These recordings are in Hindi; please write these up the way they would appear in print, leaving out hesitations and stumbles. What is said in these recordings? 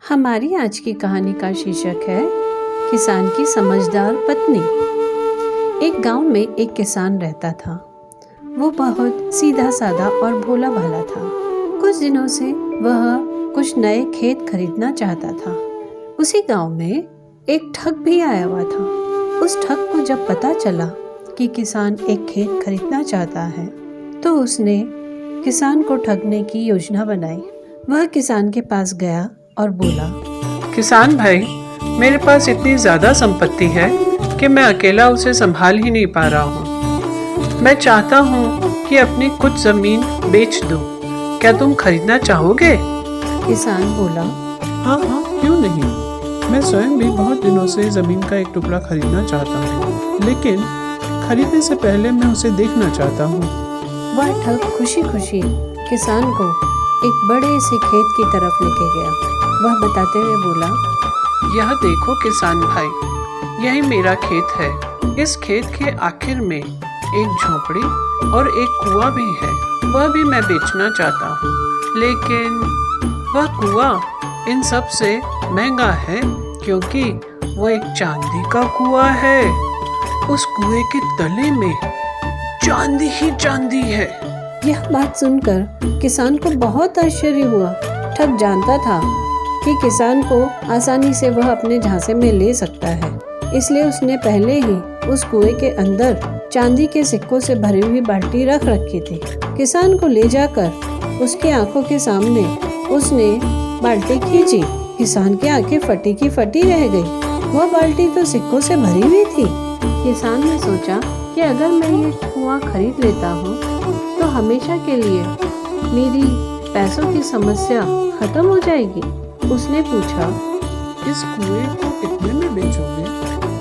हमारी आज की कहानी का शीर्षक है किसान की समझदार पत्नी। एक गांव में एक किसान रहता था। वो बहुत सीधा साधा और भोला भाला था। कुछ दिनों से वह कुछ नए खेत खरीदना चाहता था। उसी गांव में एक ठग भी आया हुआ था। उस ठग को जब पता चला कि किसान एक खेत खरीदना चाहता है तो उसने किसान को ठगने की योजना बनाई। वह किसान के पास गया और बोला, किसान भाई, मेरे पास इतनी ज्यादा संपत्ति है कि मैं अकेला उसे संभाल ही नहीं पा रहा हूँ। मैं चाहता हूँ कि अपनी कुछ जमीन बेच दूँ। क्या तुम खरीदना चाहोगे? किसान बोला, हाँ, क्यों नहीं। मैं स्वयं भी बहुत दिनों से जमीन का एक टुकड़ा खरीदना चाहता हूँ, लेकिन खरीदने से पहले मैं उसे देखना चाहता हूँ। वह ठग खुशी खुशी किसान को एक बड़े से खेत की तरफ लेके गया। वह बताते हुए बोला, यह देखो किसान भाई, यही मेरा खेत है। इस खेत के आखिर में एक झोपड़ी और एक कुआं भी है। वह भी मैं बेचना चाहता हूँ, लेकिन वह कुआं इन सब से महंगा है क्योंकि वो एक चांदी का कुआं है। उस कुएं के तले में चांदी ही चांदी है। यह बात सुनकर किसान को बहुत आश्चर्य हुआ। ठग जानता था कि किसान को आसानी से वह अपने झांसे में ले सकता है, इसलिए उसने पहले ही उस कुएं के अंदर चांदी के सिक्कों से भरी हुई बाल्टी रख रखी थी। किसान को ले जाकर उसकी आंखों के सामने उसने बाल्टी खींची। किसान की आंखें फटी की फटी रह गई। वह बाल्टी तो सिक्कों से भरी हुई थी। किसान ने सोचा कि अगर मैं ये कुआं खरीद लेता हूँ तो हमेशा के लिए मेरी पैसों की समस्या खत्म हो जाएगी। उसने पूछा, इस कुएं को कितने में बेचोगे?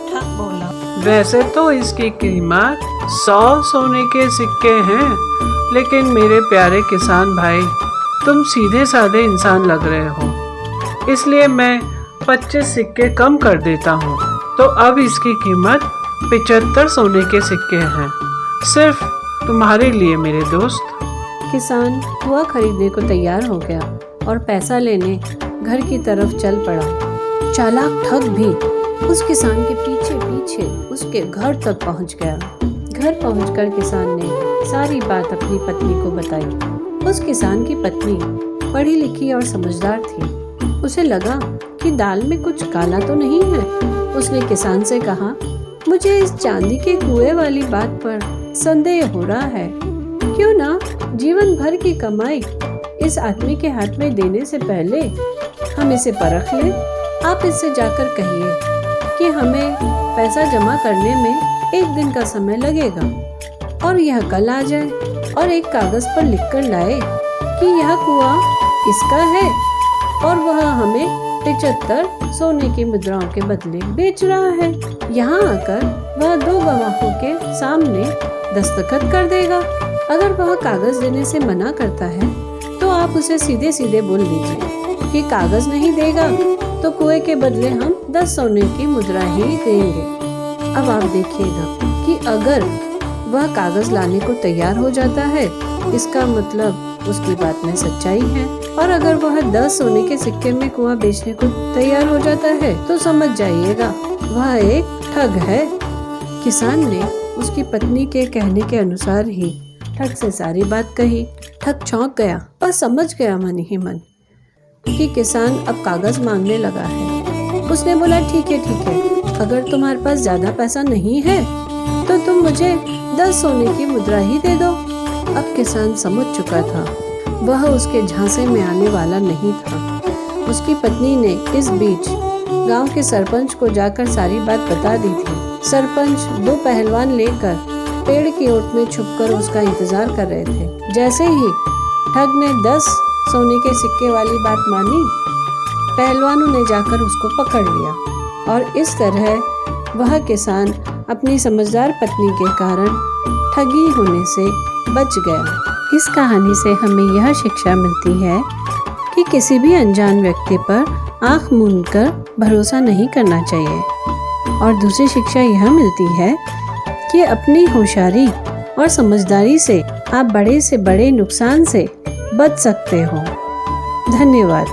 ठग बोला, वैसे तो इसकी कीमत 100 सोने के सिक्के हैं, लेकिन मेरे प्यारे किसान भाई, तुम सीधे साधे इंसान लग रहे हो, इसलिए मैं 25 सिक्के कम कर देता हूँ। तो अब इसकी कीमत 75 सोने के सिक्के हैं, सिर्फ तुम्हारे लिए मेरे दोस्त। किसान कुआं खरीदने को तैयार हो गया और पैसा लेने घर की तरफ चल पड़ा। चालाक ठग भी उस किसान के पीछे पीछे उसके घर तक पहुंच गया। घर पहुंचकर किसान ने सारी बात अपनी पत्नी को बताई। उस किसान की पत्नी पढ़ी लिखी और समझदार थी। उसे लगा कि दाल में कुछ काला तो नहीं है। उसने किसान से कहा, मुझे इस चांदी के कुएं वाली बात पर संदेह हो रहा है। क्यों ना जीवन भर की कमाई इस आदमी के हाथ में देने से पहले हम इसे परख लें। आप इससे जाकर कहिए कि हमें पैसा जमा करने में 1 दिन का समय लगेगा और यह कल आ जाए और एक कागज पर लिखकर लाए कि यह कुआं इसका है और वह हमें 75 सोने की मुद्राओं के बदले बेच रहा है। यहाँ आकर वह 2 गवाहों के सामने दस्तखत कर देगा। अगर वह कागज देने से मना करता है तो आप उसे सीधे सीधे बोल दीजिए कि कागज नहीं देगा तो कुएं के बदले हम 10 सोने की मुद्रा ही देंगे। अब आप देखिएगा कि अगर वह कागज लाने को तैयार हो जाता है, इसका मतलब उसकी बात में सच्चाई है, और अगर वह 10 सोने के सिक्के में कुआं बेचने को तैयार हो जाता है तो समझ जाइएगा वह एक ठग है। किसान ने उसकी पत्नी के कहने के अनुसार ही ठग से सारी बात कही। ठग चौंक गया और समझ गया मन ही मन कि किसान अब कागज मांगने लगा है। उसने बोला, ठीक है, अगर तुम्हारे पास ज्यादा पैसा नहीं है तो तुम मुझे 10 सोने की मुद्रा ही दे दो। अब किसान समझ चुका था वह उसके झांसे में आने वाला नहीं था। उसकी पत्नी ने इस बीच गांव के सरपंच को जाकर सारी बात बता दी थी। सरपंच 2 पहलवान लेकर पेड़ की ओट में छुपकर उसका इंतजार कर रहे थे। जैसे ही ठग ने 10 सोने के सिक्के वाली बात मानी, पहलवानों ने जाकर उसको पकड़ लिया और इस तरह वह किसान अपनी समझदार पत्नी के कारण ठगी होने से बच गया। इस कहानी से हमें यह शिक्षा मिलती है कि किसी भी अनजान व्यक्ति पर आंख मूंदकर भरोसा नहीं करना चाहिए। और दूसरी शिक्षा यह मिलती है कि अपनी होशियारी और समझदारी से आप बड़े से बड़े नुकसान से बच सकते हो। धन्यवाद।